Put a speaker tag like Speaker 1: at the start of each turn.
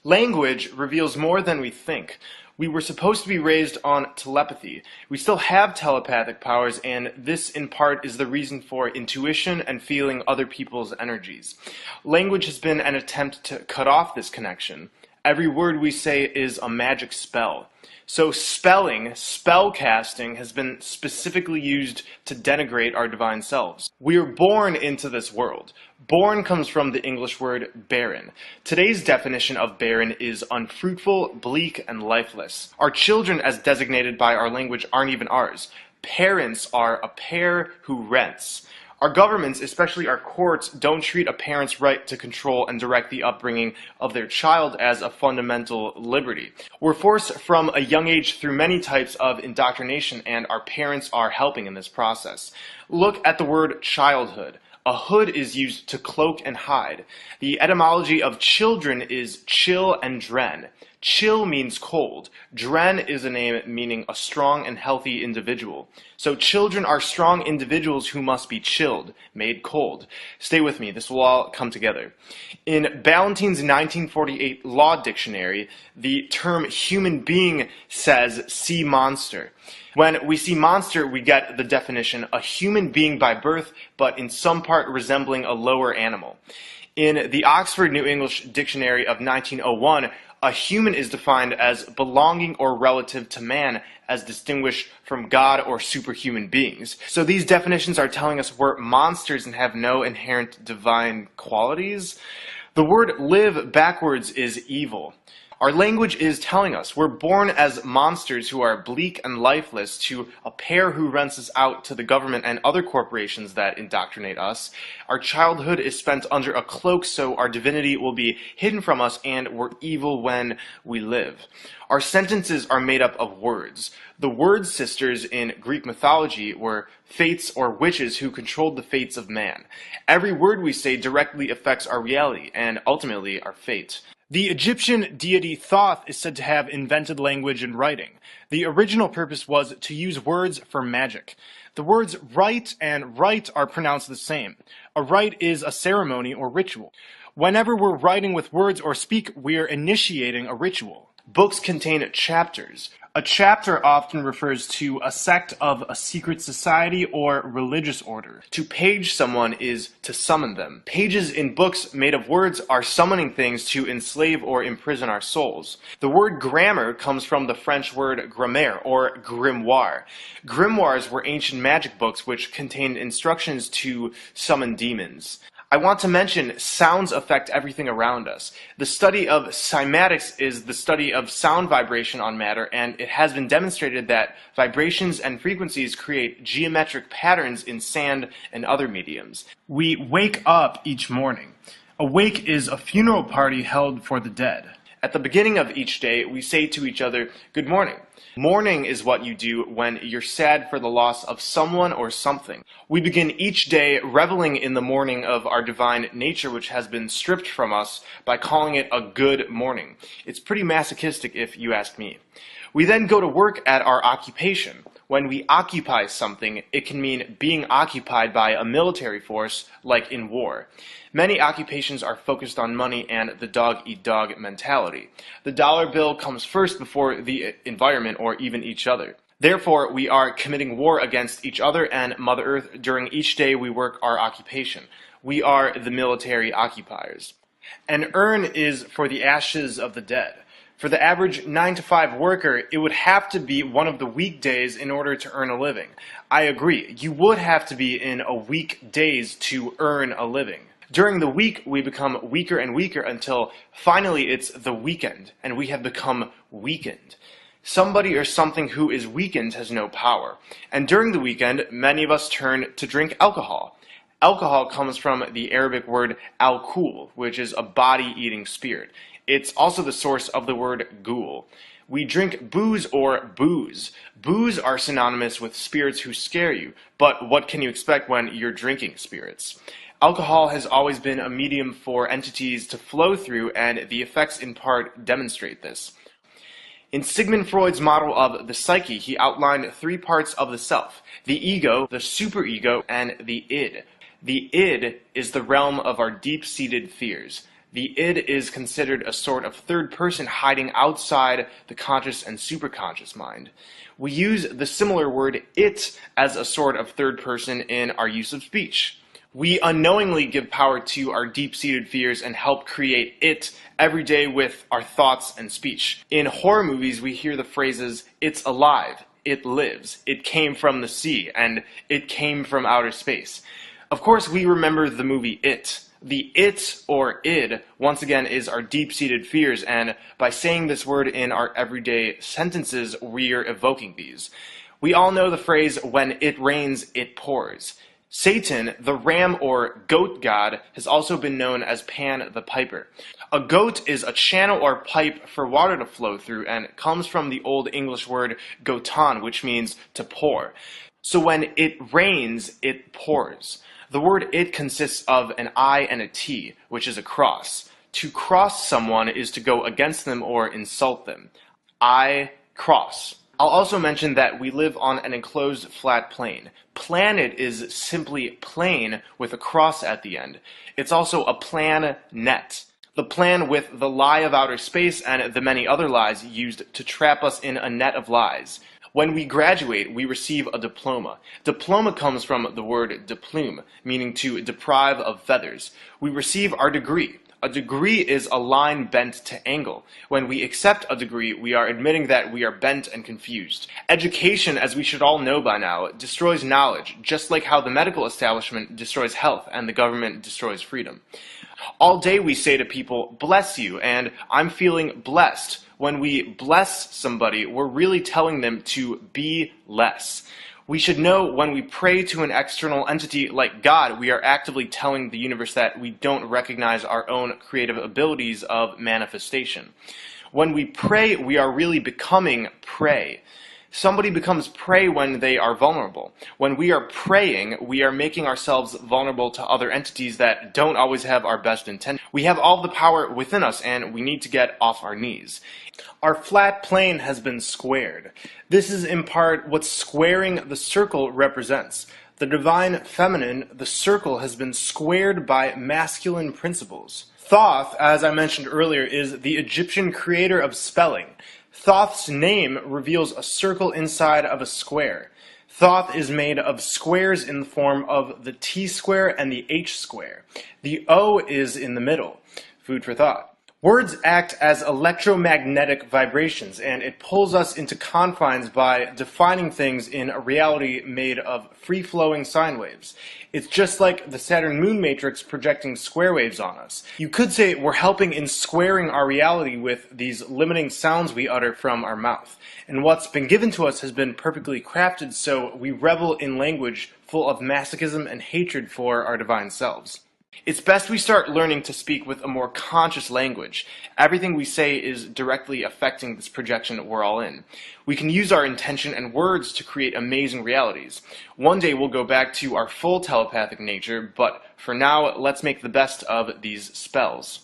Speaker 1: Language reveals more than we think. We were supposed to be raised on telepathy. We still have telepathic powers, and this in part is the reason for intuition and feeling other people's energies. Language has been an attempt to cut off this connection. Every word we say is a magic spell. So spelling, spell casting, has been specifically used to denigrate our divine selves. We are born into this world. Born comes from the English word barren. Today's definition of barren is unfruitful, bleak, and lifeless. Our children, as designated by our language, aren't even ours. Parents are a pair who rents. Our governments, especially our courts, don't treat a parent's right to control and direct the upbringing of their child as a fundamental liberty. We're forced from a young age through many types of indoctrination, and our parents are helping in this process. Look at the word childhood. A hood is used to cloak and hide. The etymology of children is chill and dren. Chill means cold. Dren is a name meaning a strong and healthy individual. So children are strong individuals who must be chilled, made cold. Stay with me, this will all come together. In Ballantyne's 1948 Law Dictionary, the term human being says sea monster. When we see monster, we get the definition, a human being by birth, but in some part resembling a lower animal. In the Oxford New English Dictionary of 1901, a human is defined as belonging or relative to man, as distinguished from God or superhuman beings. So these definitions are telling us we're monsters and have no inherent divine qualities. The word live backwards is evil. Our language is telling us we're born as monsters who are bleak and lifeless to a pair who rents us out to the government and other corporations that indoctrinate us. Our childhood is spent under a cloak, so our divinity will be hidden from us, and we're evil when we live. Our sentences are made up of words. The word sisters in Greek mythology were fates or witches who controlled the fates of man. Every word we say directly affects our reality and ultimately our fate. The Egyptian deity Thoth is said to have invented language and writing. The original purpose was to use words for magic. The words write and write are pronounced the same. A rite is a ceremony or ritual. Whenever we're writing with words or speak, we're initiating a ritual. Books contain chapters. A chapter often refers to a sect of a secret society or religious order. To page someone is to summon them. Pages in books made of words are summoning things to enslave or imprison our souls. The word grammar comes from the French word grammaire or grimoire. Grimoires were ancient magic books which contained instructions to summon demons. I want to mention sounds affect everything around us. The study of cymatics is the study of sound vibration on matter, and it has been demonstrated that vibrations and frequencies create geometric patterns in sand and other mediums. We wake up each morning. A wake is a funeral party held for the dead. At the beginning of each day, we say to each other, "Good morning." Mourning is what you do when you're sad for the loss of someone or something. We begin each day reveling in the mourning of our divine nature, which has been stripped from us, by calling it a good morning. It's pretty masochistic if you ask me. We then go to work at our occupation. When we occupy something, it can mean being occupied by a military force, like in war. Many occupations are focused on money and the dog-eat-dog mentality. The dollar bill comes first before the environment or even each other. Therefore, we are committing war against each other and Mother Earth during each day we work our occupation. We are the military occupiers. An urn is for the ashes of the dead. For the average 9-to-5 worker, it would have to be one of the weekdays in order to earn a living. I agree, you would have to be in a weekdays to earn a living. During the week, we become weaker and weaker until finally it's the weekend, and we have become weakened. Somebody or something who is weakened has no power. And during the weekend, many of us turn to drink alcohol. Alcohol comes from the Arabic word al-kul, which is a body-eating spirit. It's also the source of the word ghoul. We drink booze or booze. Booze are synonymous with spirits who scare you, but what can you expect when you're drinking spirits? Alcohol has always been a medium for entities to flow through, and the effects in part demonstrate this. In Sigmund Freud's model of the psyche, he outlined 3 parts of the self: the ego, the superego, and the id. The id is the realm of our deep-seated fears. The id is considered a sort of third person hiding outside the conscious and superconscious mind. We use the similar word it as a sort of third person in our use of speech. We unknowingly give power to our deep-seated fears and help create it every day with our thoughts and speech. In horror movies, we hear the phrases, "It's alive," "It lives," "It came from the sea," and "It came from outer space." Of course, we remember the movie It. The it, or id, once again is our deep-seated fears, and by saying this word in our everyday sentences, we're evoking these. We all know the phrase, "When it rains, it pours." Satan, the ram or goat god, has also been known as Pan the Piper. A goat is a channel or pipe for water to flow through and comes from the Old English word gotan, which means to pour. So when it rains, it pours. The word it consists of an I and a T, which is a cross. To cross someone is to go against them or insult them. I cross. I'll also mention that we live on an enclosed flat plane. Planet is simply plane with a cross at the end. It's also a planet. The plan with the lie of outer space and the many other lies used to trap us in a net of lies. When we graduate, we receive a diploma. Diploma comes from the word deplume, meaning to deprive of feathers. We receive our degree. A degree is a line bent to angle. When we accept a degree, we are admitting that we are bent and confused. Education, as we should all know by now, destroys knowledge, just like how the medical establishment destroys health and the government destroys freedom. All day we say to people, "Bless you," and "I'm feeling blessed." When we bless somebody, we're really telling them to be less. We should know when we pray to an external entity like God, we are actively telling the universe that we don't recognize our own creative abilities of manifestation. When we pray, we are really becoming prey. Somebody becomes prey when they are vulnerable. When we are praying, we are making ourselves vulnerable to other entities that don't always have our best intent. We have all the power within us, and we need to get off our knees. Our flat plane has been squared. This is in part what squaring the circle represents. The divine feminine, the circle, has been squared by masculine principles. Thoth, as I mentioned earlier, is the Egyptian creator of spelling. Thoth's name reveals a circle inside of a square. Thoth is made of squares in the form of the T-square and the H-square. The O is in the middle. Food for thought. Words act as electromagnetic vibrations, and it pulls us into confines by defining things in a reality made of free-flowing sine waves. It's just like the Saturn-Moon matrix projecting square waves on us. You could say we're helping in squaring our reality with these limiting sounds we utter from our mouth. And what's been given to us has been perfectly crafted, so we revel in language full of masochism and hatred for our divine selves. It's best we start learning to speak with a more conscious language. Everything we say is directly affecting this projection we're all in. We can use our intention and words to create amazing realities. One day we'll go back to our full telepathic nature, but for now, let's make the best of these spells.